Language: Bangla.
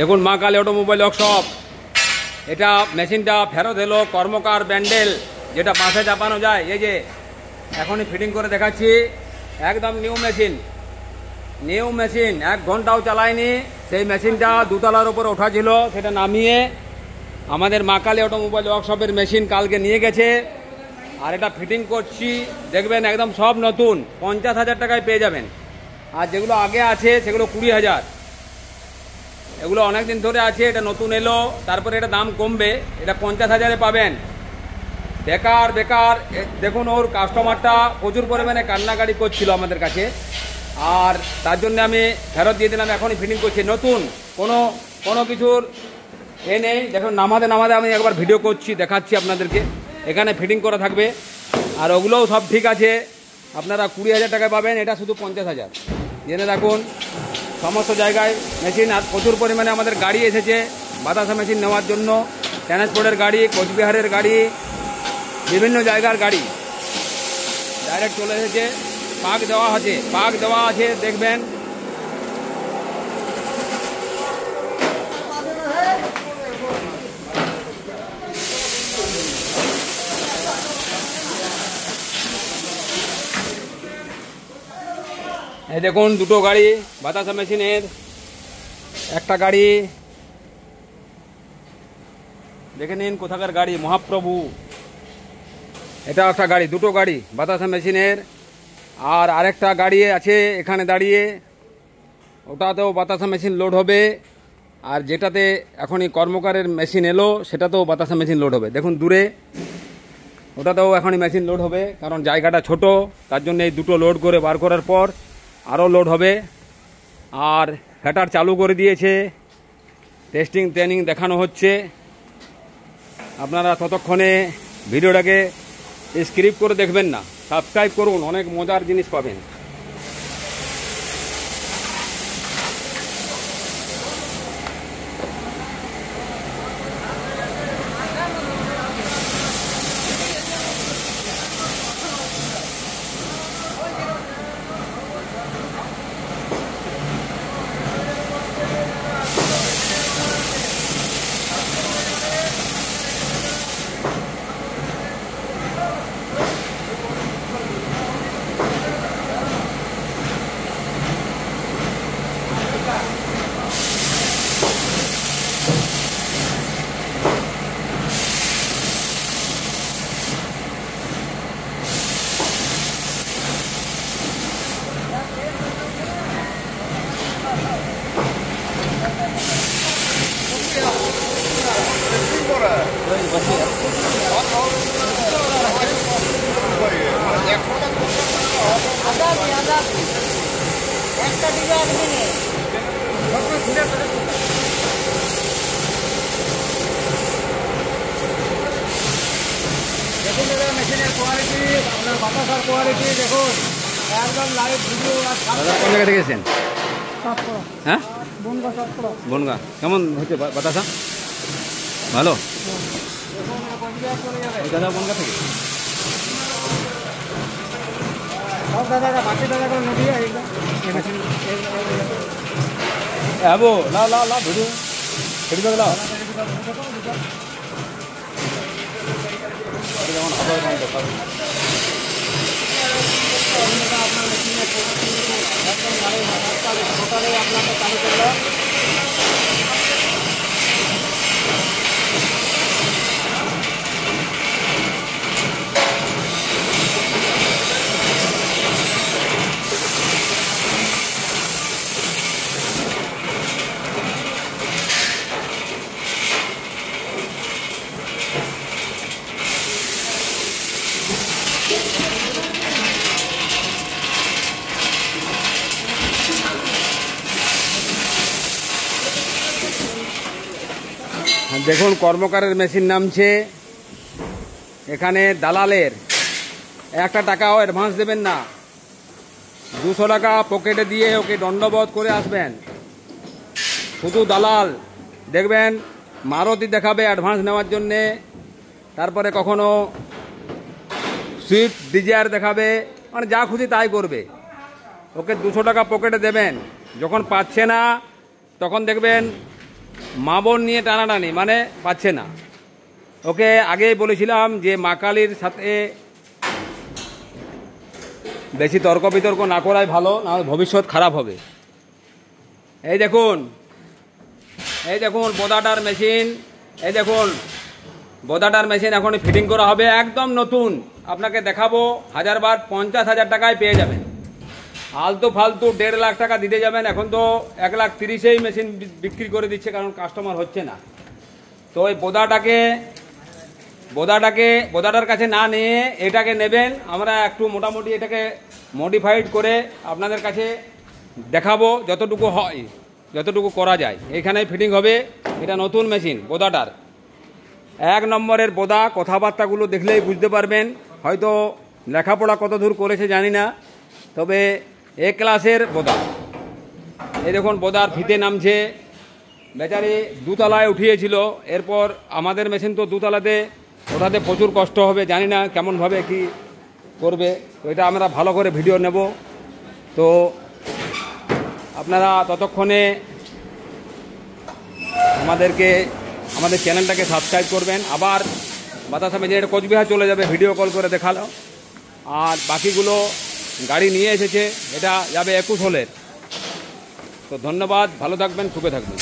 দেখুন মা কালী অটোমোবাইল ওয়ার্কশপ। এটা মেশিনটা ফেরত এলো, কর্মকার ব্যান্ডেল যেটা পাশে চাপানো যায়। এই যে এখনই ফিটিং করে দেখাচ্ছি, একদম নিউ মেশিন। 1 ঘন্টাও চালায়নি। সেই মেশিনটা দুতলার উপরে ওঠা ছিল, সেটা নামিয়ে আমাদের মা কালী অটোমোবাইল ওয়ার্কশপের মেশিন কালকে নিয়ে গেছে। আর এটা ফিটিং করছি, দেখবেন একদম সব নতুন 50,000 টাকায় পেয়ে যাবেন। আর যেগুলো আগে আছে সেগুলো 20,000। এগুলো অনেক দিন ধরে আছে, এটা নতুন এলো, তারপরে এটা দাম কমবে। এটা 50,000-এ পাবেন। বেকার দেখুন, ওর কাস্টমারটা প্রচুর পরিমাণে কান্নাকাটি করছিল আমাদের কাছে, আর তার জন্য আমি ফেরত দিয়ে দিলাম। এখনই ফিটিং করছি, নতুন, কোনো কিছুর নেই। দেখুন নামাতে আমি একবার ভিডিও করছি, দেখাচ্ছি আপনাদেরকে। এখানে ফিটিং করা থাকবে, আর ওগুলোও সব ঠিক আছে। আপনারা 20,000 টাকায় পাবেন, এটা শুধু 50,000। জেনে রাখুন, সমস্ত জায়গায় মেশিন। আর প্রচুর পরিমাণে আমাদের গাড়ি এসেছে বাতাসা মেশিন নেওয়ার জন্য। ট্রান্সপোর্টের গাড়ি, কোচবিহারের গাড়ি, বিভিন্ন জায়গার গাড়ি ডাইরেক্ট চলে এসেছে। পাক দেওয়া আছে, দেখবেন। এই দেখুন দুটো গাড়ি বাতাসা মেশিনের। একটা গাড়ি দেখে নিন কোথাকার গাড়ি, মহাপ্রভু। এটা একটা গাড়ি, দুটো গাড়ি বাতাসা মেশিনের। আর আরেকটা গাড়ি আছে এখানে দাঁড়িয়ে, ওটাতেও বাতাসা মেশিন লোড হবে। আর যেটাতে এখনই কর্মকারের মেশিন এলো সেটাতেও বাতাসা মেশিন লোড হবে। দেখুন দূরে, ওটাতেও এখনই মেশিন লোড হবে, কারণ জায়গাটা ছোট, তার জন্য এই দুটো লোড করে বার করার পর আরও লোড হবে। আর হেটার চালু করে দিয়েছে, টেস্টিং ট্রেনিং দেখানো হচ্ছে। আপনারা ততক্ষণে ভিডিওটাকে স্ক্রিপ করে দেখবেন না, সাবস্ক্রাইব করুন, অনেক মজার জিনিস পাবেন। মেশিনের কোয়ালিটি, আপনার বাতাসার কোয়ালিটি দেখুন, একদম লাইভ ভিডিও। কোন জায়গা থেকে এসেছেন? হ্যাঁ, বনগা। কেমন হচ্ছে বাতাসা? ভালো। দাদা বনগা থেকে সব দাদা বাকি দাদা নদী হ্যাঁ লা ভিডিও ফিডব্যাক লাও। যেমন আপনার মেশিনের একদম টোটালি আপনাকে চালু করলাম। দেখুন কর্মকারের মেশিন নামছে। এখানে দালালের 1 টাকাও অ্যাডভান্স দেবেন না, 200 টাকা পকেটে দিয়ে ওকে দণ্ডবোধ করে আসবেন। শুধু দালাল দেখবেন মারুতি দেখাবে অ্যাডভান্স নেওয়ার জন্যে, তারপরে কখনো সুইফট ডিজায়ার দেখাবে, মানে যা খুশি তাই করবে। ওকে 200 টাকা পকেটে দেবেন, যখন পাচ্ছে না তখন দেখবেন মা বোন নিয়ে টানাটানি, মানে পাচ্ছে না। ওকে আগেই বলেছিলাম যে মা কালীর সাথে বেশি তর্ক বিতর্ক না করাই ভালো, না ভবিষ্যৎ খারাপ হবে। এই দেখুন, এই দেখুন বোদাটার মেশিন, এই দেখুন বোদাটার মেশিন এখন ফিটিং করা হবে, একদম নতুন। আপনাকে দেখাবো, 50,000 টাকায় পেয়ে যাবেন। আলতু ফালতু 1.5 লাখ টাকা দিতে যাবেন, এখন তো 1,30,000-এই মেশিন বিক্রি করে দিচ্ছে, কারণ কাস্টমার হচ্ছে না। তো ওই বোদাটার কাছে না নিয়ে এটাকে নেবেন। আমরা একটু মোটামুটি এটাকে মডিফাইড করে আপনাদের কাছে দেখাবো, যতটুকু হয়, যতটুকু করা যায়। এখানে ফিটিং হবে, এটা নতুন মেশিন বোদাটার, 1 নম্বরের বোদা। কথাবার্তাগুলো দেখলেই বুঝতে পারবেন, হয়তো লেখাপড়া কত দূর করেছে জানি না, তবে এ ক্লাসের বোদা। এই দেখুন বোদার ফিতে নামছে, বেচারি 2 তলায় উঠিয়েছিল, এরপর আমাদের মেশিন তো 2 তলাতে ওঠাতে প্রচুর কষ্ট হবে, জানি না কেমনভাবে কি করবে। তো এটা আমরা ভালো করে ভিডিও নেব। তো আপনারা ততক্ষণে আমাদের চ্যানেলটাকে সাবস্ক্রাইব করবেন। আবার বাতাসা মেজিনের কোচবিহার চলে যাবে, ভিডিও কল করে দেখালো। আর বাকিগুলো গাড়ি নিয়ে এসেছে, এটা যাবে 21 হলের। তো ধন্যবাদ, ভালো থাকবেন, সুখে থাকবেন।